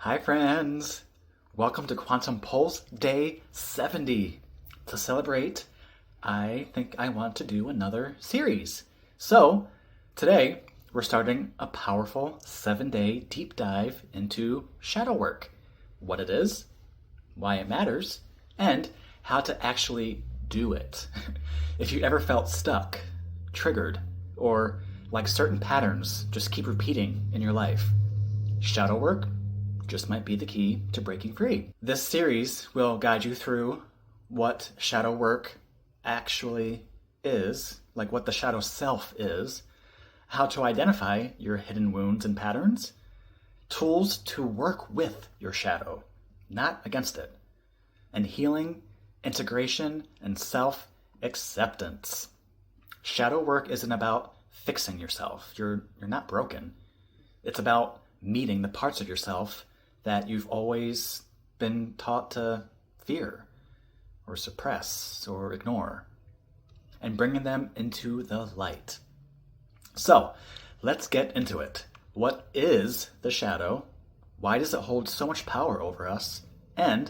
Hi, friends. Welcome to Quantum Pulse Day 70. To celebrate, I think I want to do another series. So, today we're starting a powerful 7-day deep dive into shadow work, what it is, why it matters, and how to actually do it. If you ever felt stuck, triggered, or like certain patterns just keep repeating in your life, shadow work just might be the key to breaking free. This series will guide you through what shadow work actually is, like what the shadow self is, how to identify your hidden wounds and patterns, tools to work with your shadow, not against it, and healing, integration, and self-acceptance. Shadow work isn't about fixing yourself. You're not broken. It's about meeting the parts of yourself that you've always been taught to fear or suppress or ignore, and bringing them into the light. So, let's get into it. What is the shadow? Why does it hold so much power over us? And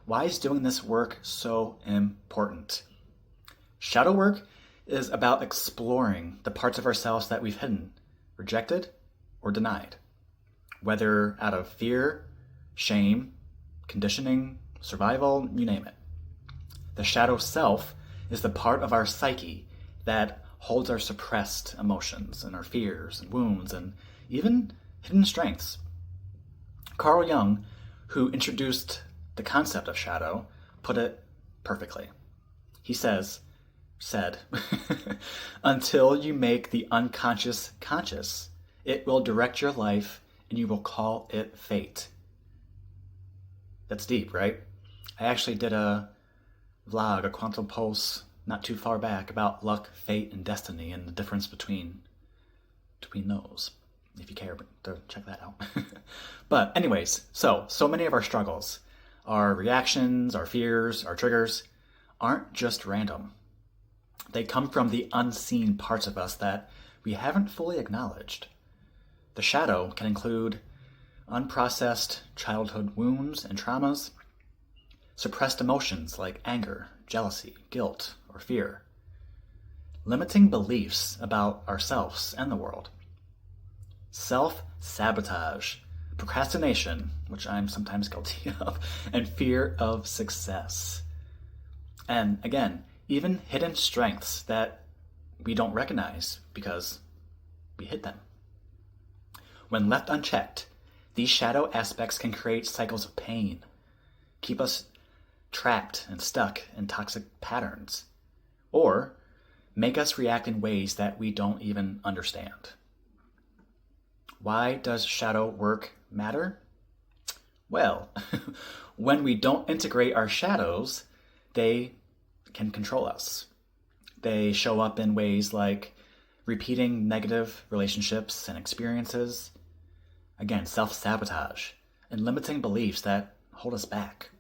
why is doing this work so important? Shadow work is about exploring the parts of ourselves that we've hidden, rejected, or denied, whether out of fear, shame, conditioning, survival, you name it. The shadow self is the part of our psyche that holds our suppressed emotions and our fears and wounds and even hidden strengths. Carl Jung, who introduced the concept of shadow, put it perfectly. He said, until you make the unconscious conscious, it will direct your life and you will call it fate. That's deep, right? I actually did a vlog, a quantum pulse, not too far back, about luck, fate, and destiny, and the difference between those, if you care to check that out. But anyways, so many of our struggles, our reactions, our fears, our triggers, aren't just random. They come from the unseen parts of us that we haven't fully acknowledged. The shadow can include unprocessed childhood wounds and traumas, suppressed emotions like anger, jealousy, guilt, or fear, limiting beliefs about ourselves and the world, self-sabotage, procrastination, which I'm sometimes guilty of, and fear of success. And again, even hidden strengths that we don't recognize because we hid them. When left unchecked, these shadow aspects can create cycles of pain, keep us trapped and stuck in toxic patterns, or make us react in ways that we don't even understand. Why does shadow work matter? Well, when we don't integrate our shadows, they can control us. They show up in ways like repeating negative relationships and experiences, again, self-sabotage, and limiting beliefs that hold us back.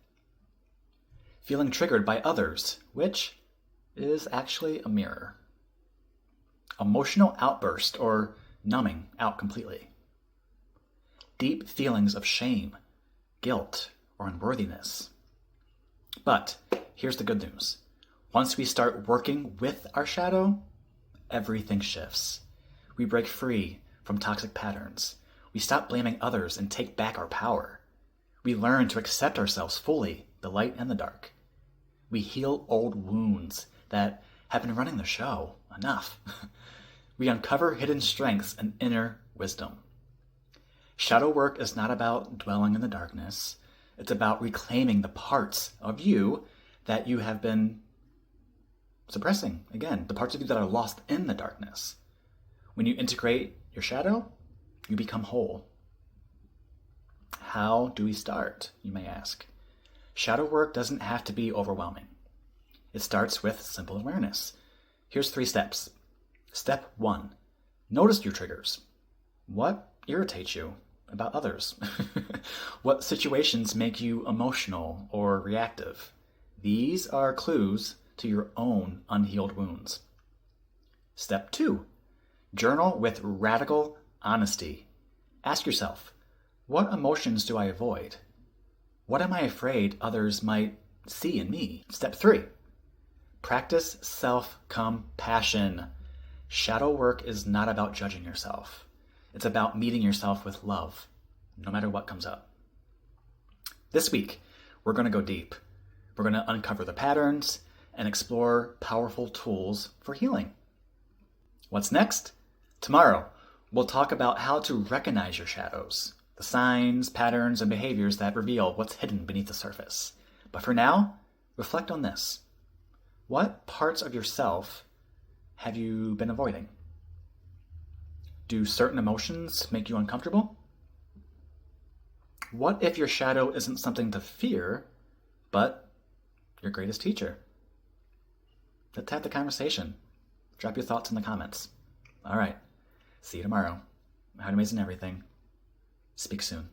Feeling triggered by others, which is actually a mirror. Emotional outburst or numbing out completely. Deep feelings of shame, guilt, or unworthiness. But here's the good news. Once we start working with our shadow, everything shifts. We break free from toxic patterns. We stop blaming others and take back our power. We learn to accept ourselves fully, the light and the dark. We heal old wounds that have been running the show. Enough. We uncover hidden strengths and inner wisdom. Shadow work is not about dwelling in the darkness. It's about reclaiming the parts of you that you have been suppressing. Again, the parts of you that are lost in the darkness. When you integrate your shadow, you become whole. How do we start, you may ask? Shadow work doesn't have to be overwhelming. It starts with simple awareness. Here's 3 steps. Step 1, notice your triggers. What irritates you about others? What situations make you emotional or reactive? These are clues to your own unhealed wounds. Step 2, journal with radical honesty. Ask yourself, What emotions do I avoid? What am I afraid others might see in me? Step 3, practice self-compassion. Shadow work is not about judging yourself. It's about meeting yourself with love, no matter what comes up. This week, we're going to go deep. We're going to uncover the patterns and explore powerful tools for healing. What's next? Tomorrow, we'll talk about how to recognize your shadows, the signs, patterns, and behaviors that reveal what's hidden beneath the surface. But for now, reflect on this. What parts of yourself have you been avoiding? Do certain emotions make you uncomfortable? What if your shadow isn't something to fear, but your greatest teacher? Let's have the conversation. Drop your thoughts in the comments. All right. See you tomorrow. Have an amazing everything. Speak soon.